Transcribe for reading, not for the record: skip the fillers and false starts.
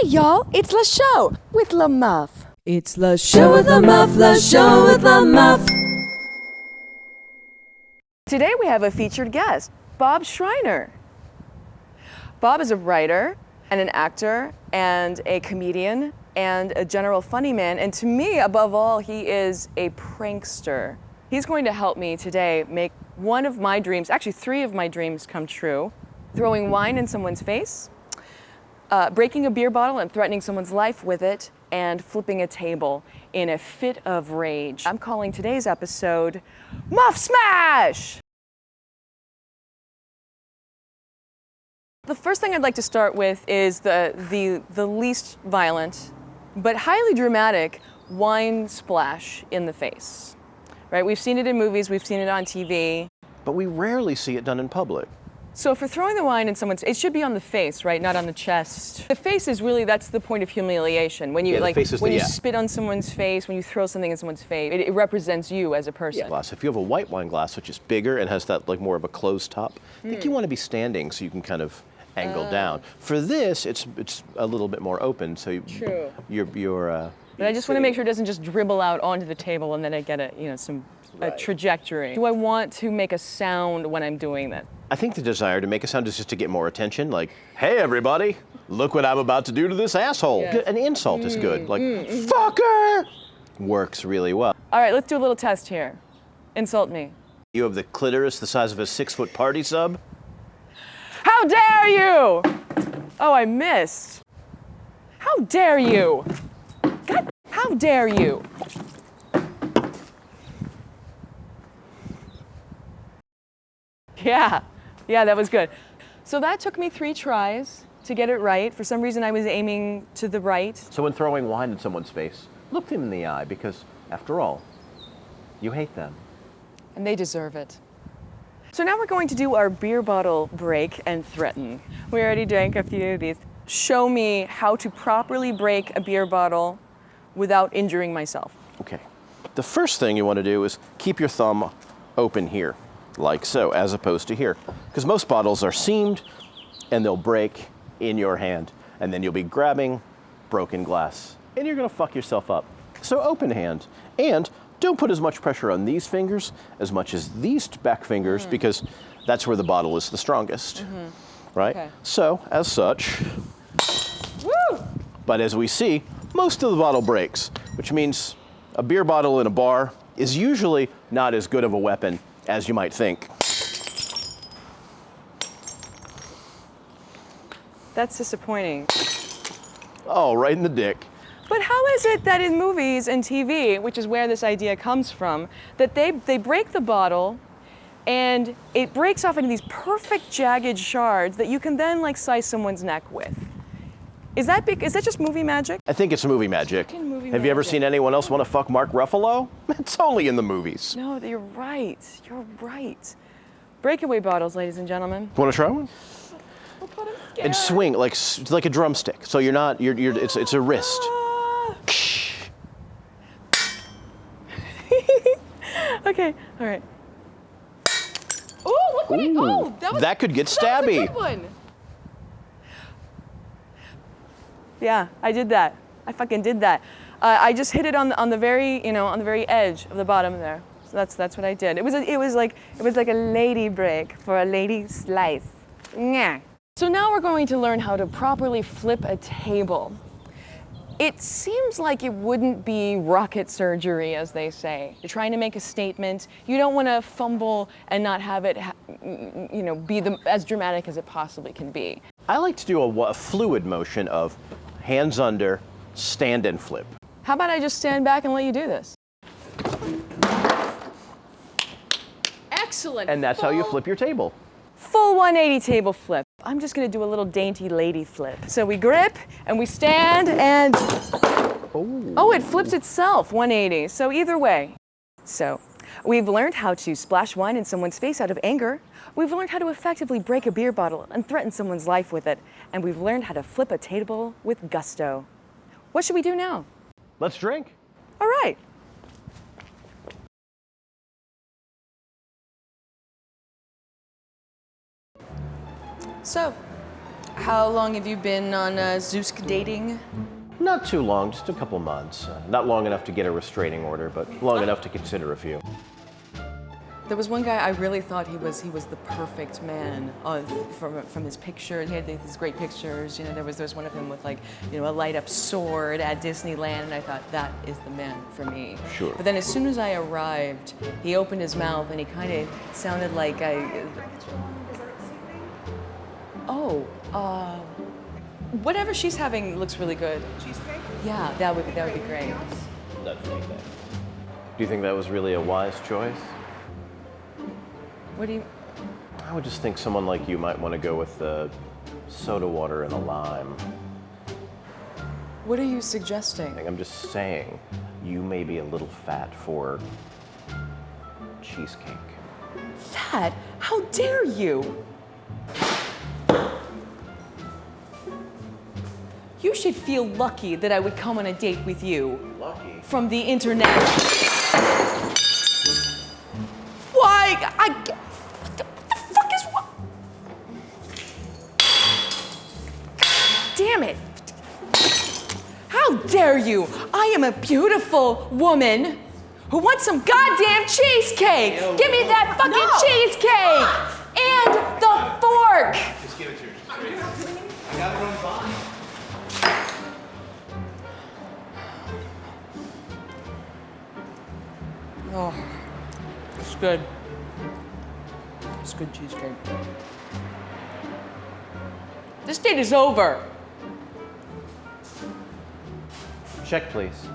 Hey y'all, it's LaShow with LaMuff. It's LaShow with LaMuff, LaShow with LaMuff. Today we have a featured guest, Bob Schriner. Bob is a writer and an actor and a comedian and a general funny man, and to me, above all, he is a prankster. He's going to help me today make one of my dreams, actually 3 of my dreams, come true. Throwing wine in someone's face, breaking a beer bottle and threatening someone's life with it, and flipping a table in a fit of rage. I'm calling today's episode Muff Smash! The first thing I'd like to start with is the least violent, but highly dramatic wine splash in the face. Right? We've seen it in movies, we've seen it on TV. But we rarely see it done in public. So for throwing the wine in someone's, it should be on the face, right? Not on the chest. The face is really, that's the point of humiliation. When you you spit on someone's face, when you throw something in someone's face, it represents you as a person. Glass. If you have a white wine glass, which is bigger and has that like more of a closed top, I think you want to be standing so you can kind of angle down. For this, it's a little bit more open, so you're but I just want to make sure it doesn't just dribble out onto the table and then I get a trajectory. Do I want to make a sound when I'm doing that? I think the desire to make a sound is just to get more attention, like, hey everybody, look what I'm about to do to this asshole. Yeah. An insult is good, like, fucker! Works really well. All right, let's do a little test here. Insult me. You have the clitoris the size of a 6-foot party sub? How dare you! Oh, I missed. How dare you! God, how dare you! Yeah, that was good. So that took me 3 tries to get it right. For some reason I was aiming to the right. So when throwing wine in someone's face, look them in the eye because, after all, you hate them. And they deserve it. So now we're going to do our beer bottle break and threaten. We already drank a few of these. Show me how to properly break a beer bottle without injuring myself. Okay. The first thing you want to do is keep your thumb open here, like so, as opposed to here. Because most bottles are seamed and they'll break in your hand. And then you'll be grabbing broken glass. And you're going to fuck yourself up. So open hand. And don't put as much pressure on these fingers as much as these back fingers because that's where the bottle is the strongest. Right? Okay. So, as such, Woo! but as we see, most of the bottle breaks, which means a beer bottle in a bar is usually not as good of a weapon as you might think. That's disappointing. Oh, right in the dick. But how is it that in movies and TV, which is where this idea comes from, that they break the bottle and it breaks off into these perfect jagged shards that you can then like slice someone's neck with? Is that just movie magic? I think it's movie magic. Have you ever seen anyone else want to fuck Mark Ruffalo? It's only in the movies. No, you're right. You're right. Breakaway bottles, ladies and gentlemen. Want to try one? Oh God, I'm scared. And swing like a drumstick. So it's a wrist. Okay, all right. Oh, look what that could get stabby. That was a good one. Yeah, I did that. I fucking did that. I just hit it on the very edge of the bottom there. So that's what I did. It was like a lady break for a lady slice. Yeah. So now we're going to learn how to properly flip a table. It seems like it wouldn't be rocket surgery, as they say. You're trying to make a statement. You don't want to fumble and not have it, be as dramatic as it possibly can be. I like to do a fluid motion of hands under, stand and flip. How about I just stand back and let you do this? Excellent. And that's how you flip your table. Full 180 table flip. I'm just gonna do a little dainty lady flip. So we grip and we stand and, oh, it flips itself 180. So either way. So we've learned how to splash wine in someone's face out of anger. We've learned how to effectively break a beer bottle and threaten someone's life with it. And we've learned how to flip a table with gusto. What should we do now? Let's drink. All right. So, How long have you been on Zeusk dating? Not too long, just a couple months. Not long enough to get a restraining order, but long enough to consider a few. There was one guy I really thought he was the perfect man from his picture. He had these great pictures. You know, there was one of him with like, you know, a light up sword at Disneyland, and I thought that is the man for me. Sure. But then as soon as I arrived, he opened his mouth and he kind of sounded like whatever she's having looks really good. Cheesecake? Yeah, that would be great. Not funny thing. Do you think that was really a wise choice? What do you? I would just think someone like you might want to go with the soda water and a lime. What are you suggesting? I'm just saying, you may be a little fat for cheesecake. Fat? How dare you? You should feel lucky that I would come on a date with you. Lucky? From the internet. Why? What the fuck is what? Damn it. How dare you? I am a beautiful woman who wants some goddamn cheesecake. Give me that fucking cheesecake and the fork. Just give it to her. I got it on fine. Oh, it's good. It's good cheesecake. This date is over. Check, please.